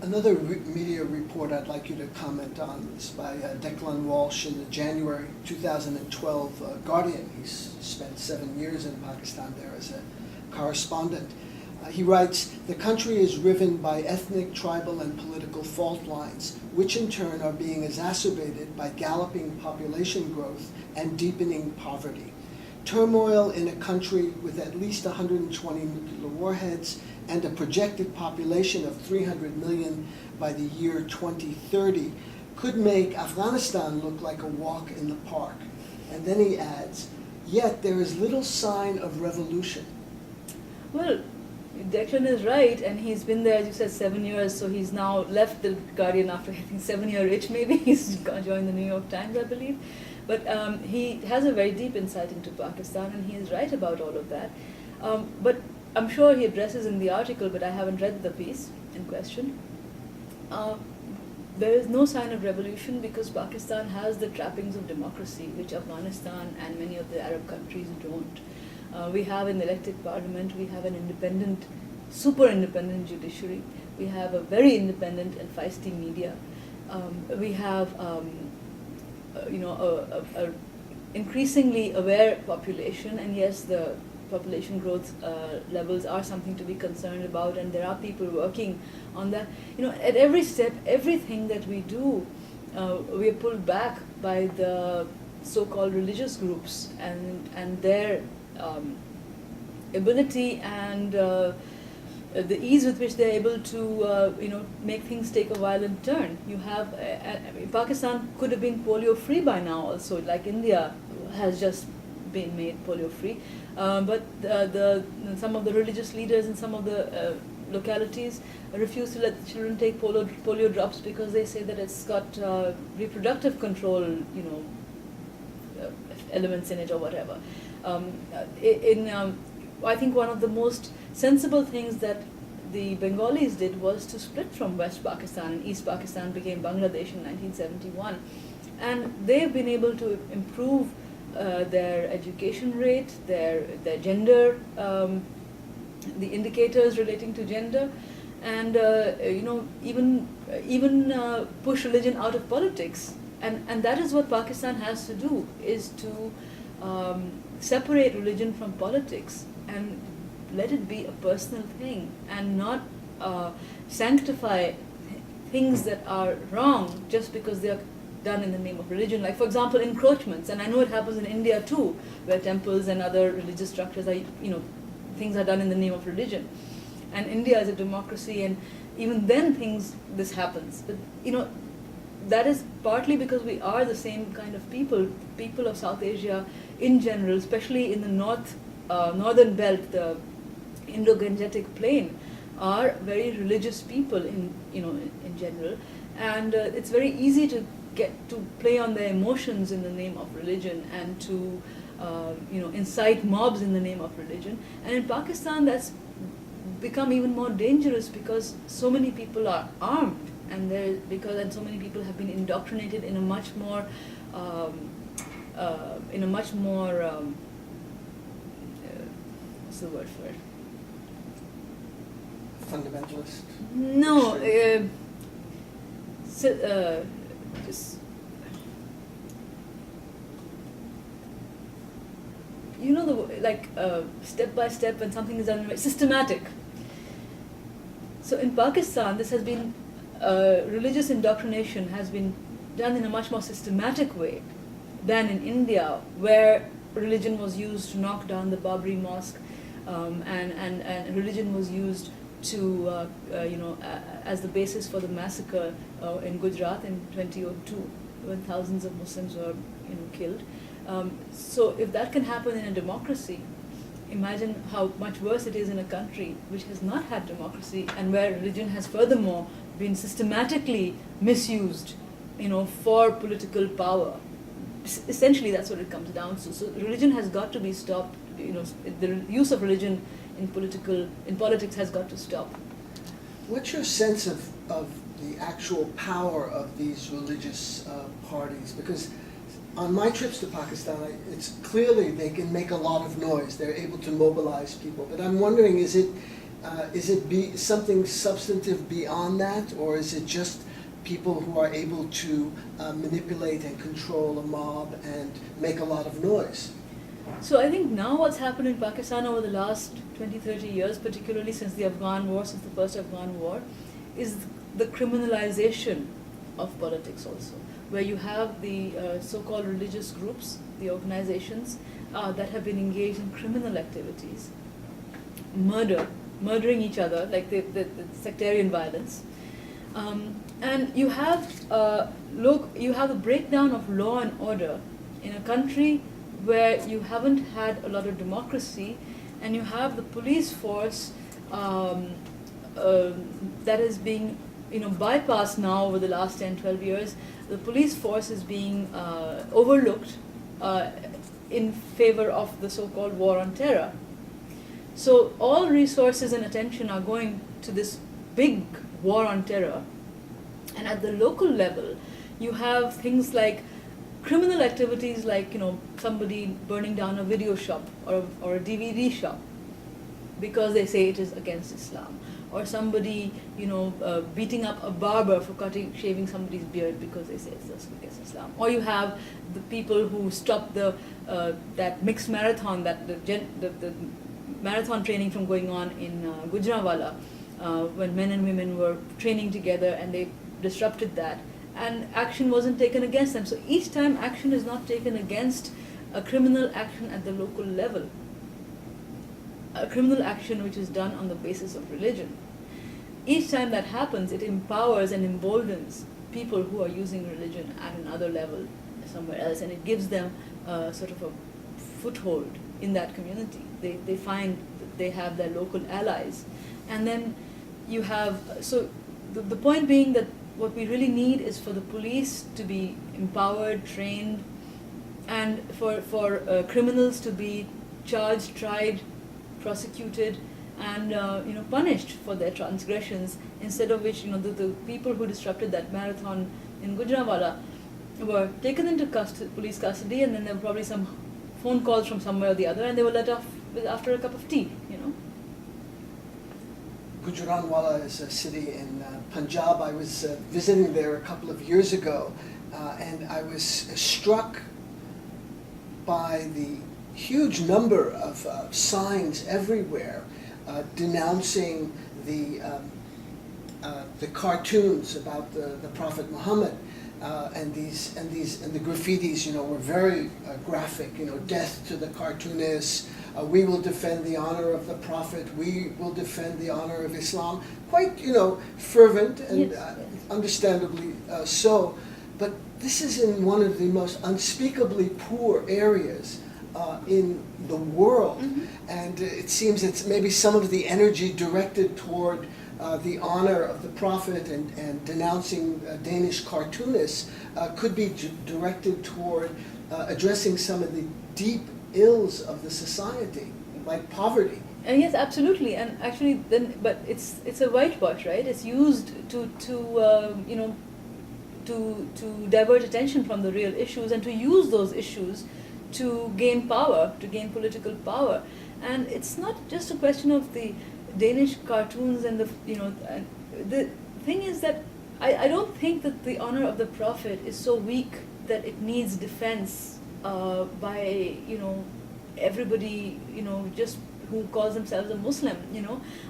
Another media report I'd like you to comment on is by Dean Walsh in the January 2012 Guardian. He's spent 7 years in Pakistan there as a correspondent. He writes, "The country is riven by ethnic, tribal, and political fault lines, which in turn are being exacerbated by galloping population growth and deepening poverty. Turmoil in a country with at least 120 nuclear warheads and a projected population of 300 million by the year 2030 could make Afghanistan look like a walk in the park." And then he adds, "Yet there is little sign of revolution." Well, Declan is right, and he's been there, as you said, 7 years, so he's now left the Guardian after, I think, 7-year itch maybe. He's joined the New York Times, I believe. But he has a very deep insight into Pakistan, and he is right about all of that. But I'm sure he addresses in the article, but I haven't read the piece in question. There is no sign of revolution because Pakistan has the trappings of democracy, which Afghanistan and many of the Arab countries don't. We have an elected parliament, we have an independent, super independent judiciary, we have a very independent and feisty media, we have a increasingly aware population, and yes, the population growth levels are something to be concerned about, and there are people working on that. At every step, everything that we do, we are pulled back by the so-called religious groups and their ability and the ease with which they're able to make things take a violent turn. You have Pakistan could have been polio-free by now also, like India has just been made polio-free. But some of the religious leaders in some of the localities refuse to let the children take polio drops because they say that it's got reproductive control, elements in it or whatever. I think one of the most sensible things that the Bengalis did was to split from West Pakistan, and East Pakistan became Bangladesh in 1971. And they've been able to improve their education rate, their gender, the indicators relating to gender, and even push religion out of politics. And that is what Pakistan has to do, is to separate religion from politics and let it be a personal thing, and not sanctify things that are wrong just because they are done in the name of religion. Like, for example, encroachments, and I know it happens in India too, where temples and other religious structures are, things are done in the name of religion. And India is a democracy, and even then this happens. But, that is partly because we are the same kind of people of South Asia in general, especially in the northern belt, the Indo-Gangetic plain, are very religious people in general, and it's very easy to get to play on their emotions in the name of religion and to incite mobs in the name of religion. And in Pakistan, that's become even more dangerous because so many people are armed, and so many people have been indoctrinated in a much more what's the word for it? Fundamentalist? No, just step by step when something is done systematic. So in Pakistan, this has been religious indoctrination has been done in a much more systematic way than in India, where religion was used to knock down the Babri mosque, and religion was used to as the basis for the massacre in Gujarat in 2002, when thousands of Muslims were killed. So if that can happen in a democracy, imagine how much worse it is in a country which has not had democracy and where religion has furthermore been systematically misused, for political power. Essentially, that's what it comes down to. So religion has got to be stopped. The use of religion in politics has got to stop. What's your sense of the actual power of these religious parties? Because on my trips to Pakistan, it's clearly they can make a lot of noise. They're able to mobilize people. But I'm wondering, is it something substantive beyond that, or is it just people who are able to manipulate and control a mob and make a lot of noise? So I think now what's happened in Pakistan over the last 20, 30 years, particularly since the Afghan war, since the first Afghan war, is the criminalization of politics also, where you have the so-called religious groups, the organizations that have been engaged in criminal activities, murdering each other, like the sectarian violence. And you have you have a breakdown of law and order in a country where you haven't had a lot of democracy, and you have the police force that is being bypassed now over the last 10, 12 years. The police force is being overlooked in favor of the so-called war on terror. So all resources and attention are going to this big war on terror. And at the local level, you have things like criminal activities like, somebody burning down a video shop or a DVD shop because they say it is against Islam. Or somebody, beating up a barber for shaving somebody's beard because they say it's against Islam. Or you have the people who stopped that mixed marathon, the marathon training from going on in Gujranwala, when men and women were training together, and they disrupted that. And action wasn't taken against them. So each time action is not taken against a criminal action at the local level, a criminal action which is done on the basis of religion. Each time that happens, it empowers and emboldens people who are using religion at another level somewhere else, and it gives them sort of a foothold in that community. They find that they have their local allies. And then you have, so the point being that what we really need is for the police to be empowered, trained, and for criminals to be charged, tried, prosecuted, and punished for their transgressions. Instead of which, the people who disrupted that marathon in Gujranwala were taken into police custody, and then there were probably some phone calls from somewhere or the other, and they were let off after a cup of tea. Gujranwala is a city in Punjab. I was visiting there a couple of years ago, and I was struck by the huge number of signs everywhere denouncing the cartoons about the Prophet Muhammad, and the graffitis, were very graphic. Death to the cartoonists. We will defend the honor of the Prophet. We will defend the honor of Islam. Quite, fervent and yes. Understandably so. But this is in one of the most unspeakably poor areas in the world. Mm-hmm. And it seems it's maybe some of the energy directed toward the honor of the Prophet and denouncing Danish cartoonists could be directed toward addressing some of the deep ills of the society, like poverty. And yes, absolutely. And actually, but it's a whitewash, right? It's used to divert attention from the real issues, and to use those issues to gain power, to gain political power. And it's not just a question of the Danish cartoons and the thing is that I don't think that the honor of the Prophet is so weak that it needs defense by everybody just who calls themselves a Muslim.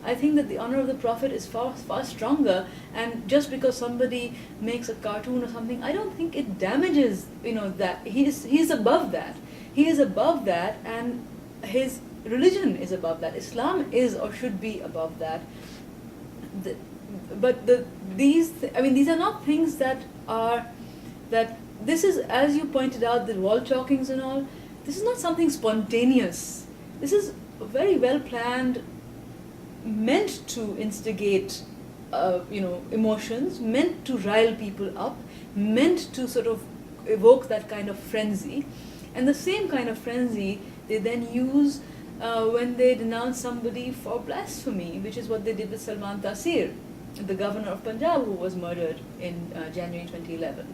I think that the honor of the Prophet is far stronger, and just because somebody makes a cartoon or something, I don't think it damages that. He's above that. He is above that, and his religion is above that. Islam is or should be above that. These are not things that this is, as you pointed out, the wall chalkings and all. This is not something spontaneous. This is very well planned, meant to instigate, emotions, meant to rile people up, meant to sort of evoke that kind of frenzy, and the same kind of frenzy they then use when they denounce somebody for blasphemy, which is what they did with Salman Taseer, the governor of Punjab, who was murdered in January 2011.